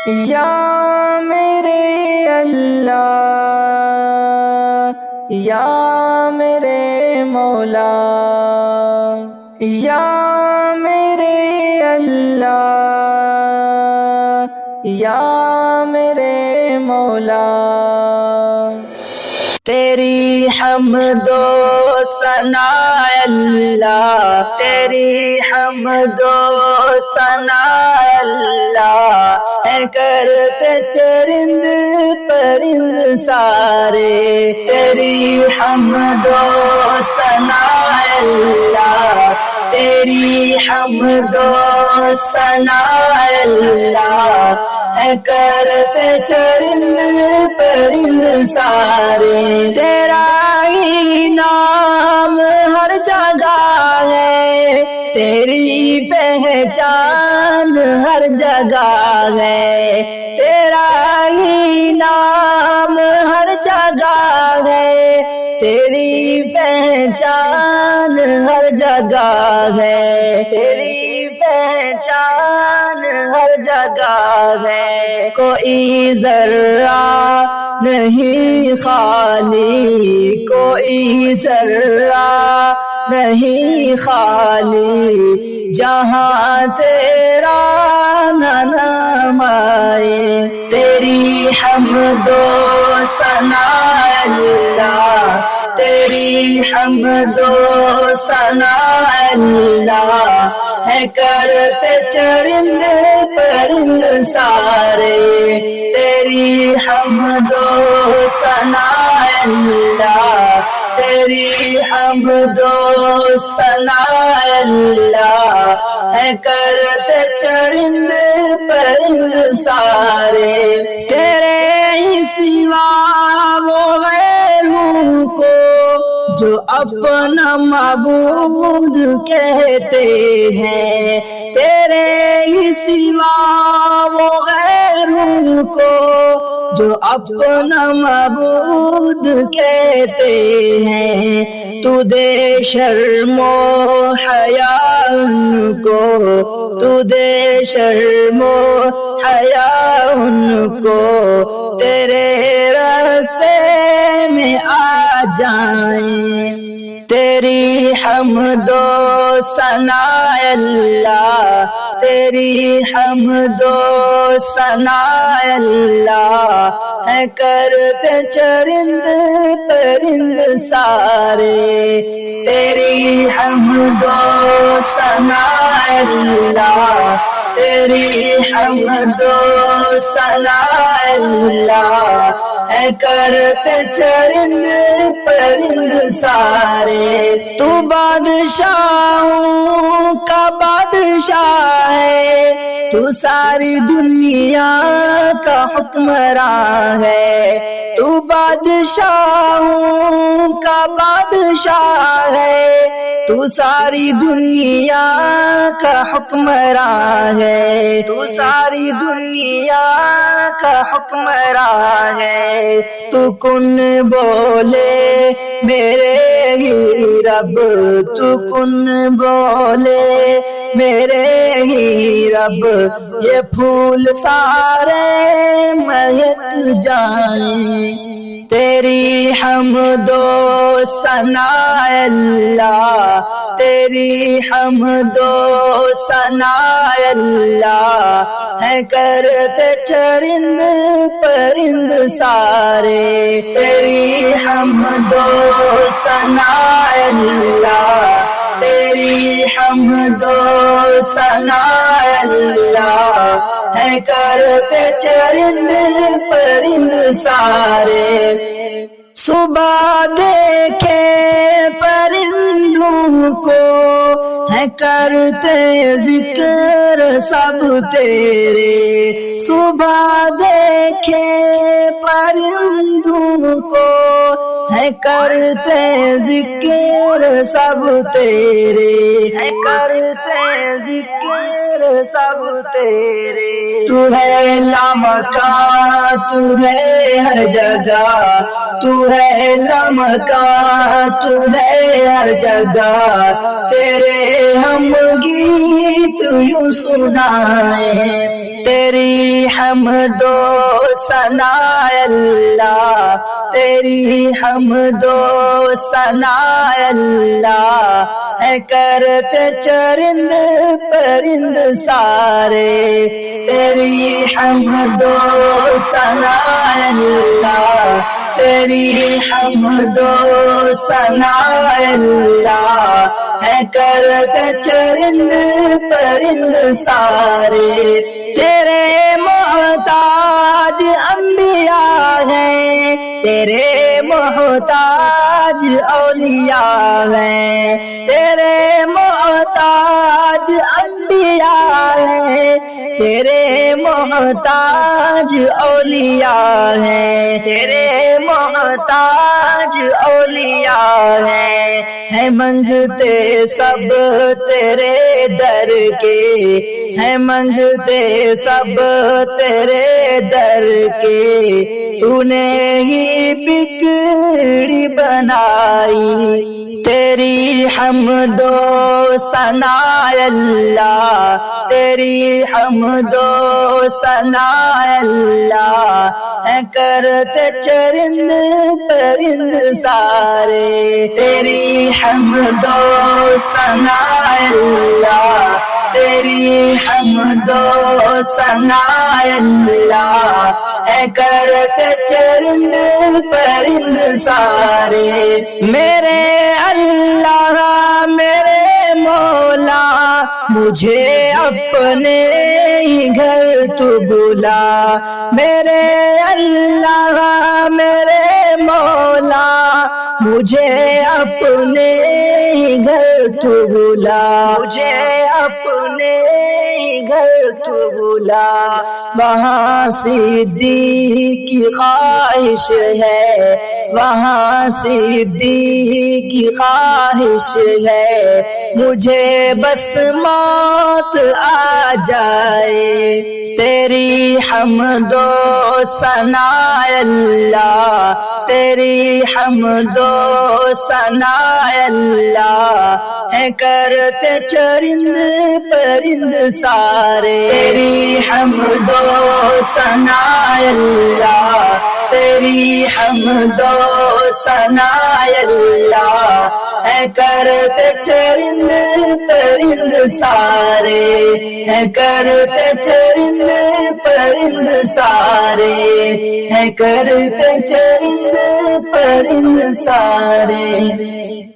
یا میرے اللہ، یا میرے مولا، یا میرے اللہ، یا میرے مولا۔ تیری حمد و ثنا اللہ، تیری حمد و ثنا اللہ، ہے کرتے چرند پرند سارے، تیری حمد و ثنا اللہ، تیری حمد و ثنا اللہ، ہے کرتے چرند پرند سارے، تیرا ہی نام ہر جگہ ہے، تیری پہچان ہر جگہ ہے، تیرا ہی نام ہر جگہ ہے، تیری پہچان ہر جگہ ہے، تیری پہچان ہر جگہ ہے۔ کوئی ذرہ نہیں خالی، کوئی ذرہ نہیں خالی، جہاں تیرا نام آئے، تیری حمد و ثنا اللہ، تیری حمد و ثنا اللہ، ہے کرتے چرند پرند سارے، تیری حمد و ثنا اللہ، تیری حمد و ثنا اللہ، ہے کرتے چرند پرند سارے، تیرے ہی سوا وہ غیروں کو جو اپنا معبود کہتے ہیں، تیرے ہی سوا وہ غیروں کو جو اپنا معبود کہتے ہیں، تو دے شرم و حیا ان کو، تو دے شرم و حیا ان کو، تیرے راستے میں آ جائیں، تیری حمد و ثنا اللہ، تیری حمد و ثنا اللہ، ہے کرتے چرند پرند سارے، تیری حمد و ثنا اللہ، تیری حمد و ثنا اللہ، ہے کرتے چرند پرند سارے، تو بادشاہوں کا بادشاہ ہے، تو ساری دنیا کا حکمراں ہے، تو بادشاہوں کا بادشاہ ہے، تو ساری دنیا کا حکمراں ہے، تو ساری دنیا کا حکمراں ہے، تو کن بولے میرے ہی رب، تو کن بولے میرے ہی رب، یہ پھول سارے مہک جائیں، تیری حمد و ثنا اللہ، تیری حمد و ثنا اللہ، ہے کرتے چرند پرند سارے، تیری حمد و ثنا اللہ، تیری حمد و ثنا اللہ، ہے کرتے چرند پرند سارے، صبح دیکھے پرندوں کو، ہے کرتے ذکر سب تیرے، صبح دیکھے پرندوں کو، ہے کرتے ذکر سب تیرے، ہے کرتے ذکر سب تیرے، تو ہے لامکان، تو ہے ہر جگہ، تو ہے لامکان، تو ہے ہر جگہ، تیرے ہم گیت یوں سنائیں تیری حمد و ثنا اللہ، تیری حمد و ثنا اللہ، ہے کرتے چرند پرند سارے، تیری حمد و ثنا اللہ، تیری حمد و ثنا اللہ، ہے کرتے چرند پرند سارے، تیرے محتاج انبیاء ہیں، تیرے محتاج اولیاء ہیں، تیرے محتاج انبیاء ہیں، تیرے محتاج اولیاء ہیں، تیرے محتاج اولیاء ہیں منگتے سب تیرے در کے، ہیں منگتے سب تیرے در کے، تو نے ہی بگڑی بنائی، تیری حمد و ثنا اللہ، تیری حمد و ثنا اللہ، ہے کرتے چرند پرند سارے، تیری حمد و ثنا اللہ، تیری حمد و ثنا اللہ، ہے کرتے چرند پرند سارے، میرے اللہ میرے مولا، مجھے اپنے ہی گھر تو بلا، میرے اللہ میرے مولا، مجھے اپنے ہی گھر تو بلا، مجھے اپنے ہی گھر تو بلا، وہاں صدیقی کی خواہش ہے، وہاں صدیقی کی خواہش ہے، مجھے بس موت آ جائے، تیری حمد و ثنا اللہ، تیری حمد و ثنا اللہ، ہے کرتے چرند پرند سارے، تیری حمد و ثنا اللہ، تیری حمد و ثنا اللہ، ہے کرتے چرند پرند سارے، ہے کرتے چرند پرند سارے، ہے کرتے چرند پرند سارے۔